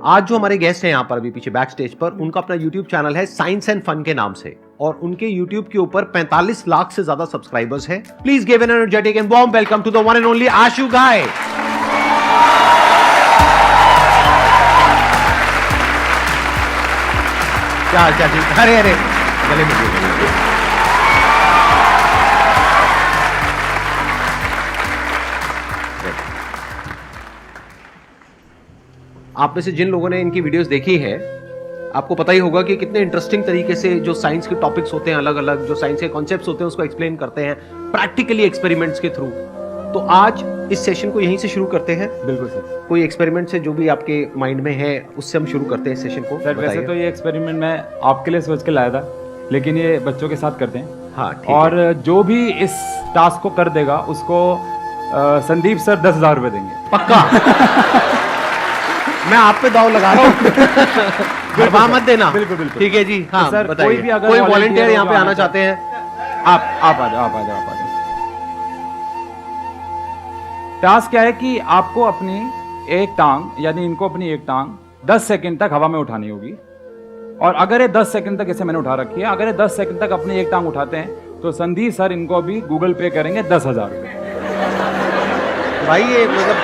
आज जो हमारे गेस्ट हैं यहाँ पर अभी पीछे बैक स्टेज पर, उनका अपना YouTube चैनल है साइंस एंड फन के नाम से, और उनके YouTube के ऊपर 45 लाख से ज्यादा सब्सक्राइबर्स हैं। Please give an energetic and warm welcome to the one and only Ashu guy. क्या ठीक, अरे अरे गले में आप में से जिन लोगों ने इनकी वीडियोस देखी है, आपको पता ही होगा कि कितने इंटरेस्टिंग तरीके से जो साइंस के टॉपिक्स होते हैं, अलग अलग जो साइंस के कॉन्सेप्ट्स होते हैं, उसको एक्सप्लेन करते हैं प्रैक्टिकली एक्सपेरिमेंट्स के थ्रू। तो आज इस सेशन को यहीं से शुरू करते हैं। बिल्कुल सर। कोई एक्सपेरिमेंट से जो भी आपके माइंड में है उससे हम शुरू करते हैं इस सेशन को। सर वैसे तो ये एक्सपेरिमेंट मैं आपके लिए सोच के लाया था, लेकिन ये बच्चों के साथ करते हैं। हाँ, और जो भी इस टास्क को कर देगा उसको संदीप सर 10,000 रुपए देंगे। पक्का। मैं आप पे दाव लगा रहा हूँ, वहां मत देना। बिल्कुल बिल्कुल ठीक है जी। हाँ, सर बताइए। कोई भी अगर कोई वॉलंटियर यहाँ पे आना चाहते हैं, आप आ जाओ। टास्क क्या है कि आपको अपनी एक टांग, यानी इनको अपनी एक टांग 10 सेकंड तक हवा में उठानी होगी। और अगर ये 10 सेकंड तक, इसे मैंने उठा रखी है, अगर ये 10 सेकंड तक अपनी एक टांग उठाते हैं तो संदीप सर इनको अभी गूगल पे करेंगे 10,000 रुपए। भाई ये मतलब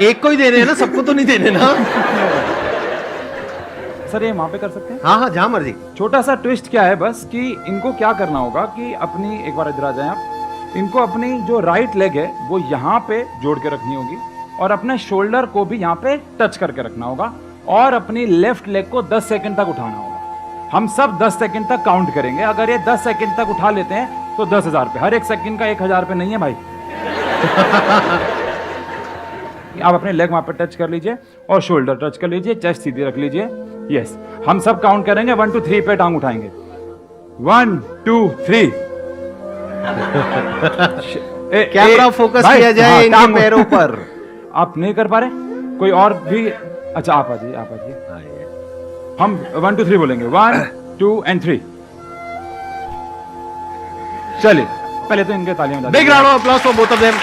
एक को ही देने हैं ना, सबको तो नहीं देने ना। सर ये वहां पे कर सकते हैं? हाँ, जहां मर्जी। छोटा सा ट्विस्ट क्या है बस कि इनको क्या करना होगा कि अपनी, एक बार इधर आ जाएं आप, इनको अपनी जो राइट लेग है वो यहाँ पे जोड़ के रखनी होगी और अपने शोल्डर को भी यहाँ पे टच करके रखना होगा और अपनी लेफ्ट लेग को 10 सेकंड तक उठाना होगा। हम सब 10 सेकंड तक काउंट करेंगे। अगर ये 10 सेकंड तक उठा लेते हैं तो 10,000 रुपए। हर एक सेकंड का 1,000 रुपए नहीं है भाई। आप अपने लेग वहां पर टच कर लीजिए और शोल्डर टच कर लीजिए, चेस्ट सीधी रख लीजिए। यस, हम सब काउंट करेंगे 1 2 3 पे टांग उठाएंगे। 1 2 3। कैमरा फोकस किया जाए इनके पैरों पर। आप नहीं कर पा रहे? कोई और भी? अच्छा आप आ जाइए। हम 1 2 3 बोलेंगे। 1 2 and 3। चलिए पहले तो इनके तालियां। Big round of applause for both of them.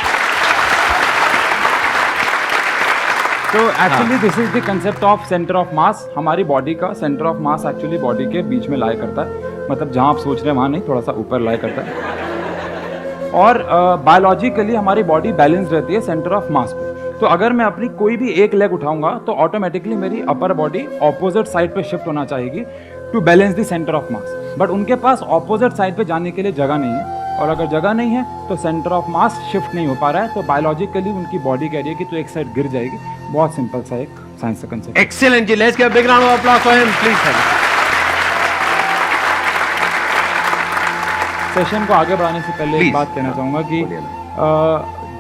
तो actually this is the concept of centre of mass. हमारी बॉडी का centre of mass actually body के बीच में लाया करता है, मतलब जहां आप सोच रहे हैं वहां नहीं, थोड़ा सा ऊपर लाया करता है। और बायोलॉजिकली हमारी बॉडी बैलेंस रहती है सेंटर ऑफ मास पे। तो अगर मैं अपनी कोई भी एक लेग उठाऊंगा तो ऑटोमेटिकली मेरी अपर बॉडी ऑपोजिट साइड पे शिफ्ट होना चाहिए to balance the centre of mass. But उनके पास ऑपोजिट साइड पे जाने के लिए जगह नहीं है, और अगर जगह नहीं है तो सेंटर ऑफ मास शिफ्ट नहीं हो पा रहा है। तो बायोलॉजिकली उनकी बॉडी कह रही है कि तो एक साइड गिर जाएगी। बहुत सिंपल सा एक साइंस का कंसेप्ट। एक्सीलेंट जी, let's give a big round of applause for him please sir. Session को आगे बढ़ाने से पहले एक बात कहना चाहूँगा कि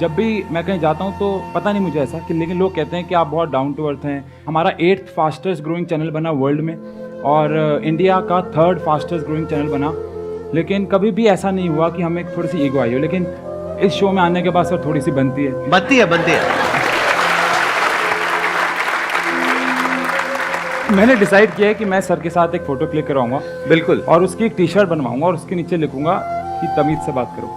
जब भी मैं कहीं जाता हूँ तो पता नहीं मुझे ऐसा कि, लेकिन लोग कहते हैं कि आप बहुत डाउन टू अर्थ हैं। हमारा 8th फास्टेस्ट ग्रोइंग चैनल बना वर्ल्ड में और इंडिया का 3rd फास्टेस्ट ग्रोइंग चैनल बना, लेकिन कभी भी ऐसा नहीं हुआ कि हमें थोड़ी सी ईगो आई हो। लेकिन इस शो में आने के बाद सर थोड़ी सी बनती है। मैंने डिसाइड किया है कि मैं सर के साथ एक फोटो क्लिक करवाऊंगा। बिल्कुल। और उसकी एक टी-शर्ट बनवाऊंगा और उसके नीचे लिखूंगा कि तमीज से बात करो।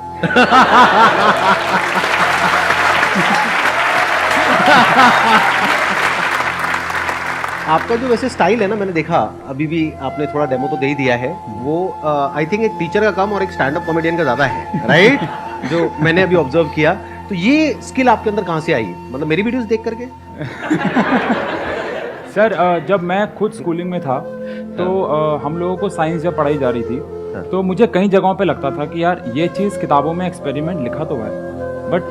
आपका जो वैसे स्टाइल है ना, मैंने देखा अभी भी आपने थोड़ा डेमो तो दे ही दिया है, वो आई थिंक एक टीचर का कम और एक स्टैंड अप कॉमेडियन का ज्यादा है, राइट? जो मैंने अभी ऑब्जर्व किया। तो ये स्किल आपके अंदर कहाँ से आई, मतलब मेरी वीडियोस देख करके? सर जब मैं खुद स्कूलिंग में था तो हम लोगों को साइंस जब पढ़ाई जा रही थी तो मुझे कई जगहों पे लगता था कि यार ये चीज़ किताबों में एक्सपेरिमेंट लिखा तो है, बट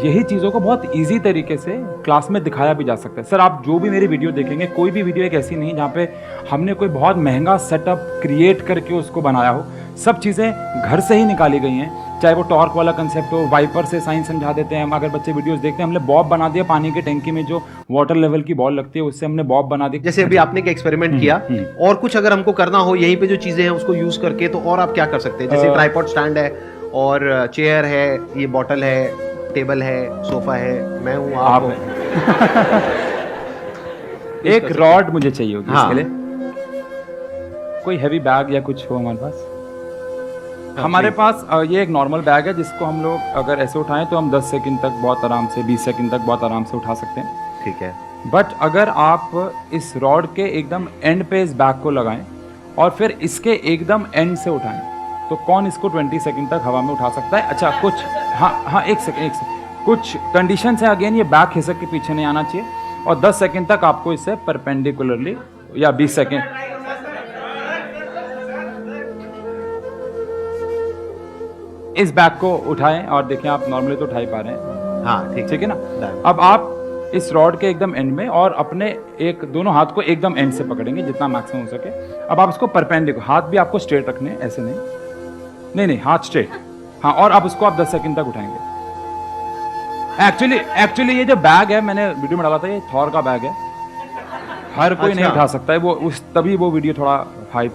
यही चीज़ों को बहुत इजी तरीके से क्लास में दिखाया भी जा सकता है। सर आप जो भी मेरी वीडियो देखेंगे, कोई भी वीडियो एक ऐसी नहीं जहाँ पे हमने कोई बहुत महंगा सेटअप क्रिएट करके उसको बनाया हो। सब चीज़ें घर से ही निकाली गई हैं। चाहे वो टॉर्क वाला कंसेप्ट हो, वाइपर से साइंस समझा देते हैं हम। अगर बच्चे वीडियोस देखते हैं, हमने बॉब बना दिया, पानी की टंकी में जो वाटर लेवल की बॉल लगती है उससे हमने बॉब बना दी। जैसे अभी आपने एक एक्सपेरिमेंट किया, और कुछ अगर हमको करना हो यहीं पे जो चीजें हैं उसको यूज करके, तो और आप क्या कर सकते हैं? जैसे ट्राइपॉड स्टैंड है और चेयर है, ये बॉटल है, टेबल है, सोफा है, मैं हूँ, आप हो। एक रॉड मुझे चाहिए होगी इसके लिए। कोई हैवी बैग या कुछ हो हमारे पास? हमारे पास ये एक नॉर्मल बैग है जिसको हम लोग अगर ऐसे उठाएं तो हम 10 सेकंड तक बहुत आराम से, 20 सेकंड तक बहुत आराम से उठा सकते हैं। ठीक है। बट अगर आप इस रॉड के एकदम एंड पे इस बैग को लगाएं और फिर इसके एकदम एंड से उठाएं, तो कौन इसको 20 सेकंड तक हवा में उठा सकता है? अच्छा कुछ, हाँ एक सेकंड, कुछ कंडीशन है। अगेन ये बैग खिसक के पीछे नहीं आना चाहिए और 10 सेकंड तक आपको इससे परपेंडिकुलरली, या 20 सेकंड, इस बैग को उठाएं और देखें आप नॉर्मली तो उठा ही पा रहे हैं। हाँ ठीक है ना। अब आप इस रॉड के एकदम एंड में और अपने एक दोनों हाथ को एकदम एंड से पकड़ेंगे जितना मैक्सिमम हो सके। अब आप इसको परपेंडिकुलर, हाथ भी आपको स्ट्रेट रखने हैं, ऐसे नहीं, हाथ स्ट्रेट, हाँ। और आप उसको आप 10 सेकंड तक उठाएंगे। एक्चुअली ये जो बैग है, मैंने वीडियो में डाला था, ये थॉर का बैग है, हर कोई नहीं उठा सकता है वो, तभी वो वीडियो थोड़ा हाइप।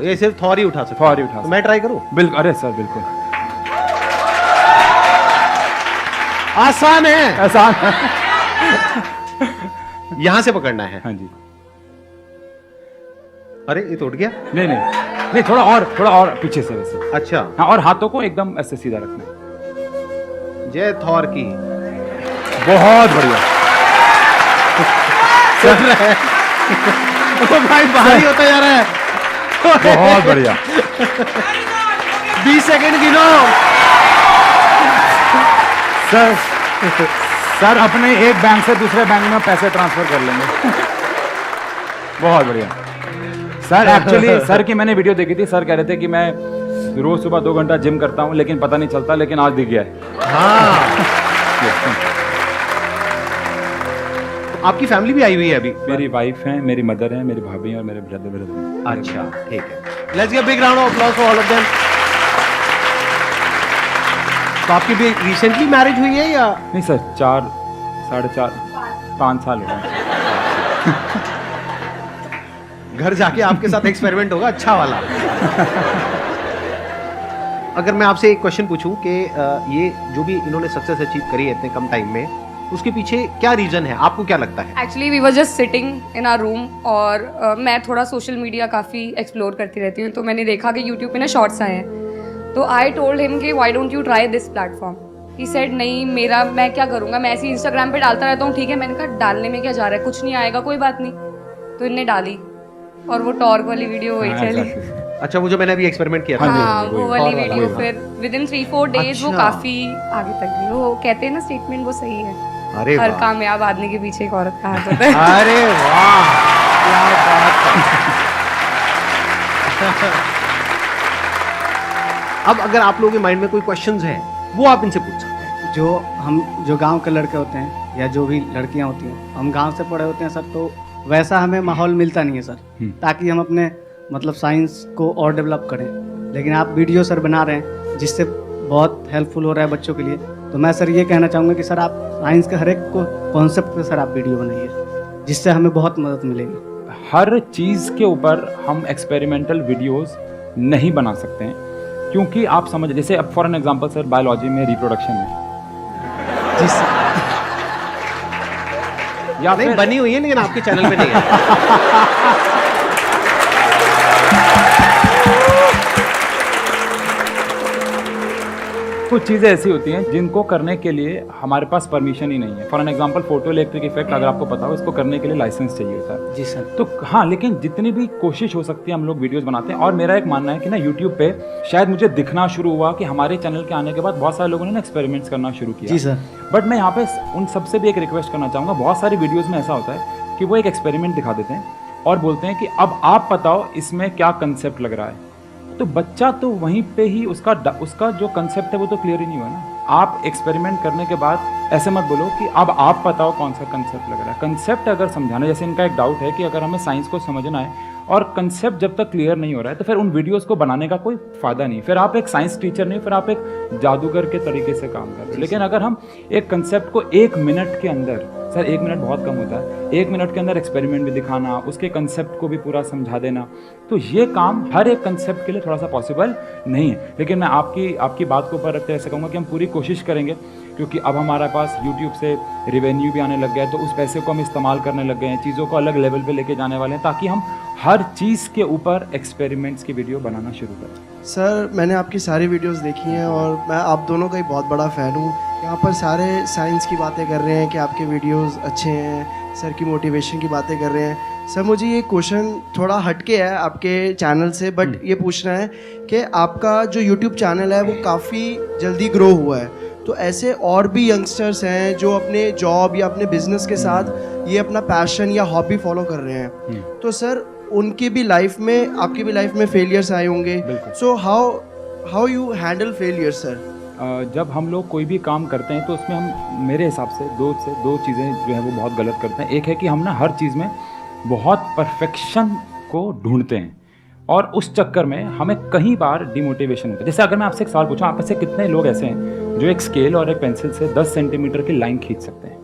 ये सिर्फ थॉर ही उठा सकता है। तो मैं ट्राई करूं? बिल्कुल, अरे सर बिल्कुल आसान है। आसान यहां से पकड़ना है। हाँ जी। अरे ये टूट गया। नहीं, थोड़ा और पीछे से वैसे। अच्छा हाँ, और हाथों को एकदम ऐसे सीधा रखना है। जय थॉर की। बहुत बढ़िया। चल रहा है। ओ भाई भारी होता जा रहा है। बहुत बढ़िया। 20 सेकंड गिनो। सर अपने एक बैंक से दूसरे बैंक में पैसे ट्रांसफर कर लेंगे। बहुत बढ़िया सर। एक्चुअली सर की मैंने वीडियो देखी थी, सर कह रहे थे कि मैं रोज सुबह 2 घंटा जिम करता हूँ लेकिन पता नहीं चलता, लेकिन आज दिख गया है। हाँ। आपकी फैमिली भी आई हुई है अभी? मेरी वाइफ है, मेरी मदर है, मेरी भाभी है और मेरे ब्रदर। अच्छा ठीक है। Let's give big round of applause for all of them. तो आपकी भी रिसेंटली मैरिज हुई है या? नहीं सर, 4, 4.5, 5 साल हो गए। घर जाके आपके साथ एक्सपेरिमेंट होगा अच्छा वाला। अगर मैं आपसे एक क्वेश्चन पूछूं कि ये जो भी इन्होंने सक्सेस अचीव करी है इतने कम टाइम में, उसके पीछे क्या रीजन है, आपको क्या लगता है? Actually we were just sitting in our room और मैं थोड़ा सोशल मीडिया काफ़ी एक्सप्लोर करती रहती हूँ, तो मैंने देखा कि यूट्यूब पे ना शॉर्ट्स आए हैं। तो आई टोल्ड हिम कि why don't you try this platform. He said नहीं, मैं क्या करूँगा, मैं ऐसे इंस्टाग्राम पे डालता रहता हूँ। ठीक है, मैंने कहा डालने में क्या जा रहा है, कुछ नहीं आएगा, कोई बात नहीं। तो इनने डाली और वो टॉर्क वाली वीडियो वही चली। अच्छा, वो जो मैंने अभी एक्सपेरिमेंट किया था। हाँ, वो वाली वीडियो फिर विद इन 3-4 डेज वो काफ़ी आगे तक गई। वो कहते हैं ना स्टेटमेंट, वो सही है। अरे हर कामयाब आदमी के पीछे एक औरत का हाथ होता है। अरे वाह, क्या बात है। अब अगर आप लोगों के माइंड में कोई क्वेश्चंस हैं, वो आप इनसे पूछ सकते हैं। जो गांव के लड़के होते हैं या जो भी लड़कियां होती हैं, हम गांव से पढ़े होते हैं सर, तो वैसा हमें माहौल मिलता नहीं है सर, ताकि हम अपने मतलब साइंस को और डेवलप करें। लेकिन आप वीडियो सर बना रहे हैं जिससे बहुत हेल्पफुल हो रहा है बच्चों के लिए। तो मैं सर ये कहना चाहूँगा कि सर आप साइंस के हर एक को कॉन्सेप्ट पे सर आप वीडियो बनाइए, जिससे हमें बहुत मदद मिलेगी। हर चीज़ के ऊपर हम एक्सपेरिमेंटल वीडियोस नहीं बना सकते हैं, क्योंकि आप समझ, जैसे अब for an example sir, biology में रिप्रोडक्शन है या नहीं बनी हुई है, लेकिन आपके चैनल पे नहीं है। कुछ चीज़ें ऐसी होती हैं जिनको करने के लिए हमारे पास परमिशन ही नहीं है। For an example photo electric effect, अगर आपको पता हो, इसको करने के लिए लाइसेंस चाहिए होता है। जी सर। तो हाँ, लेकिन जितनी भी कोशिश हो सकती है हम लोग वीडियोस बनाते हैं। और मेरा एक मानना है कि ना यूट्यूब पे शायद मुझे दिखना शुरू हुआ कि हमारे चैनल के आने के बाद बहुत सारे लोगों ने ना एक्सपेरिमेंट्स करना शुरू किया। जी सर। बट मैं यहाँ पे उन सबसे भी एक रिक्वेस्ट करना चाहूँगा। बहुत सारी वीडियोज़ में ऐसा होता है कि वो एक एक्सपेरिमेंट दिखा देते हैं और बोलते हैं कि अब आप बताओ इसमें क्या कंसेप्ट लग रहा है। तो बच्चा तो वहीं पे ही उसका जो कंसेप्ट है वो तो क्लियर ही नहीं हुआ ना। आप एक्सपेरिमेंट करने के बाद ऐसे मत बोलो कि अब आप बताओ कौन सा कंसेप्ट लग रहा है। कंसेप्ट अगर समझाना, जैसे इनका एक डाउट है कि अगर हमें साइंस को समझना है और कंसेप्ट जब तक क्लियर नहीं हो रहा है तो फिर उन वीडियोस को बनाने का कोई फायदा नहीं। फिर आप एक साइंस टीचर नहीं, फिर आप एक जादूगर के तरीके से काम कर रहे हो। लेकिन अगर हम एक कंसेप्ट को 1 मिनट के अंदर, सर 1 मिनट बहुत कम होता है, 1 मिनट के अंदर एक्सपेरिमेंट भी दिखाना, उसके कंसेप्ट को भी पूरा समझा देना, तो ये काम हर एक कंसेप्ट के लिए थोड़ा सा पॉसिबल नहीं है। लेकिन मैं आपकी बात को ऊपर रखते ऐसे कहूँगा कि हम पूरी कोशिश करेंगे क्योंकि अब हमारे पास यूट्यूब से रेवेन्यू भी आने लग गया है, तो उस पैसे को हम इस्तेमाल करने लग गए हैं, चीज़ों को अलग लेवल पे लेके जाने वाले हैं, ताकि हम हर चीज़ के ऊपर एक्सपेरिमेंट्स की वीडियो बनाना शुरू करें। सर मैंने आपकी सारी वीडियोस देखी हैं और मैं आप दोनों का ही बहुत बड़ा फ़ैन हूँ। यहाँ पर सारे साइंस की बातें कर रहे हैं कि आपके वीडियोस अच्छे हैं, सर की मोटिवेशन की बातें कर रहे हैं। सर मुझे ये क्वेश्चन थोड़ा हटके है आपके चैनल से, बट ये पूछना है कि आपका जो यूट्यूब चैनल है वो काफ़ी जल्दी ग्रो हुआ है, तो ऐसे और भी यंगस्टर्स हैं जो अपने जॉब या अपने बिजनेस के साथ ये अपना पैशन या हॉबी फॉलो कर रहे हैं, तो सर उनकी भी लाइफ में, आपकी भी लाइफ में फेलियर्स आए होंगे, so how you handle failure sir? जब हम लोग कोई भी काम करते हैं तो उसमें हम, मेरे हिसाब से दो चीज़ें जो है वो बहुत गलत करते हैं। एक है कि हम ना हर चीज़ में बहुत परफेक्शन को ढूंढते हैं और उस चक्कर में हमें कई बार डिमोटिवेशन होता है। जैसे अगर मैं आपसे एक सवाल पूछूं, आप में से कितने लोग ऐसे हैं जो एक स्केल और एक पेंसिल से 10 सेंटीमीटर की लाइन खींच सकते हैं?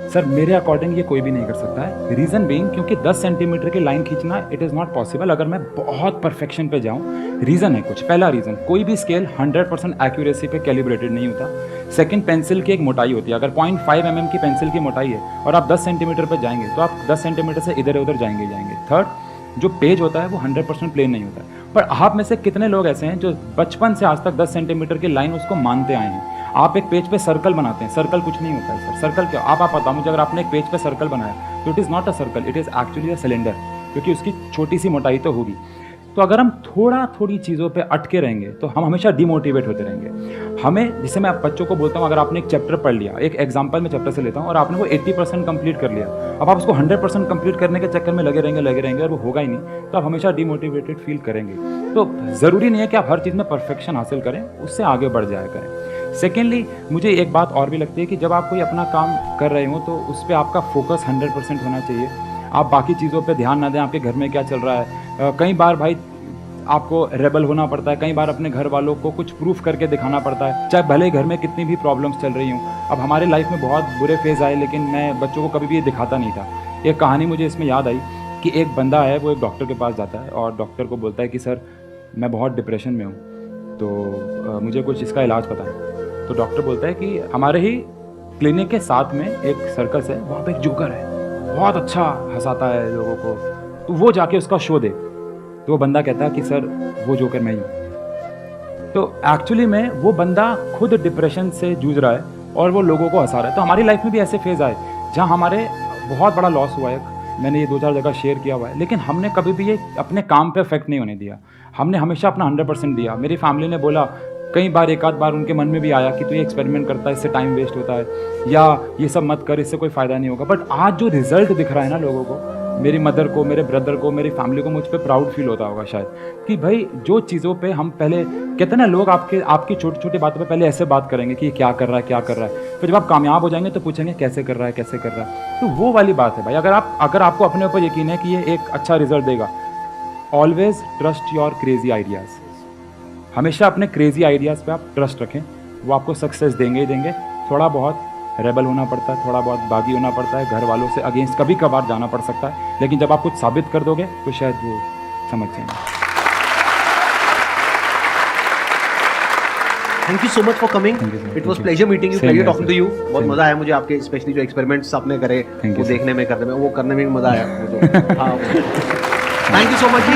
सर मेरे अकॉर्डिंग ये कोई भी नहीं कर सकता है। रीज़न बीइंग, क्योंकि 10 सेंटीमीटर की लाइन खींचना इट इज़ नॉट पॉसिबल अगर मैं बहुत परफेक्शन पे जाऊँ। रीज़न है कुछ। पहला रीज़न, कोई भी स्केल 100% एक्यूरेसी पे कैलिब्रेटेड नहीं होता। सेकंड, पेंसिल की एक मोटाई होती है। अगर 0.5 mm की पेंसिल की मोटाई है और आप 10 सेंटीमीटर पर जाएंगे तो आप 10 सेंटीमीटर से इधर उधर जाएंगे। थर्ड, जो पेज होता है वो 100% प्लेन नहीं होता है। पर आप में से कितने लोग ऐसे हैं जो बचपन से आज तक 10 सेंटीमीटर की लाइन उसको मानते आए हैं? आप एक पेज पे सर्कल बनाते हैं, सर्कल कुछ नहीं होता है सर। सर्कल क्या, आप बताओ मुझे, अगर आपने एक पेज पे सर्कल बनाया तो it is not a circle, it is actually a cylinder, क्योंकि उसकी छोटी सी मोटाई तो होगी। तो अगर हम थोड़ी चीज़ों पे अटके रहेंगे तो हम हमेशा डिमोटिवेट होते रहेंगे। हमें, जैसे मैं बच्चों को बोलता हूँ, अगर आपने एक चैप्टर पढ़ लिया, एक एग्जाम्पल में चैप्टर से लेता हूँ, और आपने वो 80% कंप्लीट कर लिया, अब आप उसको 100% कंप्लीट करने के चक्कर में लगे रहेंगे और वो होगा ही नहीं, तो आप हमेशा डिमोटिवेटेड फील करेंगे। तो ज़रूरी नहीं है कि आप हर चीज़ में परफेक्शन हासिल करें, उससे आगे बढ़ जाया करें। सेकेंडली, मुझे एक बात और भी लगती है कि जब आप कोई अपना काम कर रहे हो तो उस पर आपका फोकस 100% होना चाहिए। आप बाकी चीज़ों पे ध्यान ना दें, आपके घर में क्या चल रहा है। कई बार भाई आपको रेबल होना पड़ता है, कई बार अपने घर वालों को कुछ प्रूफ करके दिखाना पड़ता है, चाहे भले घर में कितनी भी प्रॉब्लम्स चल रही हूँ। अब हमारे लाइफ में बहुत बुरे फेज़ आए, लेकिन मैं बच्चों को कभी भी ये दिखाता नहीं था। एक कहानी मुझे इसमें याद आई कि एक बंदा है, वो एक डॉक्टर के पास जाता है और डॉक्टर को बोलता है कि सर मैं बहुत डिप्रेशन में हूँ, तो मुझे कुछ इसका इलाज पता है। तो डॉक्टर बोलता है कि हमारे ही क्लिनिक के साथ में एक सर्कस है, वहाँ पे एक जोकर है, बहुत अच्छा हंसाता है लोगों को, तो वो जाके उसका शो दे। तो वो बंदा कहता है कि सर वो जोकर मैं ही हूँ। तो एक्चुअली में वो बंदा खुद डिप्रेशन से जूझ रहा है और वो लोगों को हंसा रहा है। तो हमारी लाइफ में भी ऐसे फेज़ आए जहाँ हमारे बहुत बड़ा लॉस हुआ है। मैंने ये 2-4 जगह शेयर किया हुआ है, लेकिन हमने कभी भी ये अपने काम पे इफेक्ट नहीं होने दिया। हमने हमेशा अपना 100% दिया। मेरी फैमिली ने बोला, कई बार एक आध बार उनके मन में भी आया कि तू ये एक्सपेरिमेंट करता है, इससे टाइम वेस्ट होता है, या ये सब मत कर, इससे कोई फ़ायदा नहीं होगा। बट आज जो रिजल्ट दिख रहा है ना लोगों को, मेरी मदर को, मेरे ब्रदर को, मेरी फैमिली को, मुझ पर प्राउड फील होता होगा शायद, कि भाई जो चीज़ों पे हम पहले कहते ना, लोग आपकी छोटी छोटी बातों पे पहले ऐसे बात करेंगे कि क्या कर रहा है, फिर जब आप कामयाब हो जाएंगे तो पूछेंगे कैसे कर रहा है। तो वो वाली बात है भाई। अगर आपको अपने ऊपर यकीन है कि ये एक अच्छा रिजल्ट देगा, always trust your crazy ideas. हमेशा अपने क्रेजी आइडियाज़ पे आप ट्रस्ट रखें, वो आपको सक्सेस देंगे ही देंगे। थोड़ा बहुत रेबल होना पड़ता है, थोड़ा बहुत बागी होना पड़ता है, घर वालों से अगेंस्ट कभी कभार जाना पड़ सकता है, लेकिन जब आप कुछ साबित कर दोगे तो शायद वो समझ जाएंगे। Thank you so much for coming. It was pleasure meeting you, pleasure talking to you. बहुत मजा आया मुझे आपके, स्पेशली जो एक्सपेरिमेंट्स आपने करे वो देखने में, करने में, वो करने में भी मजा आया मुझे। हाँ, thank you so much ji.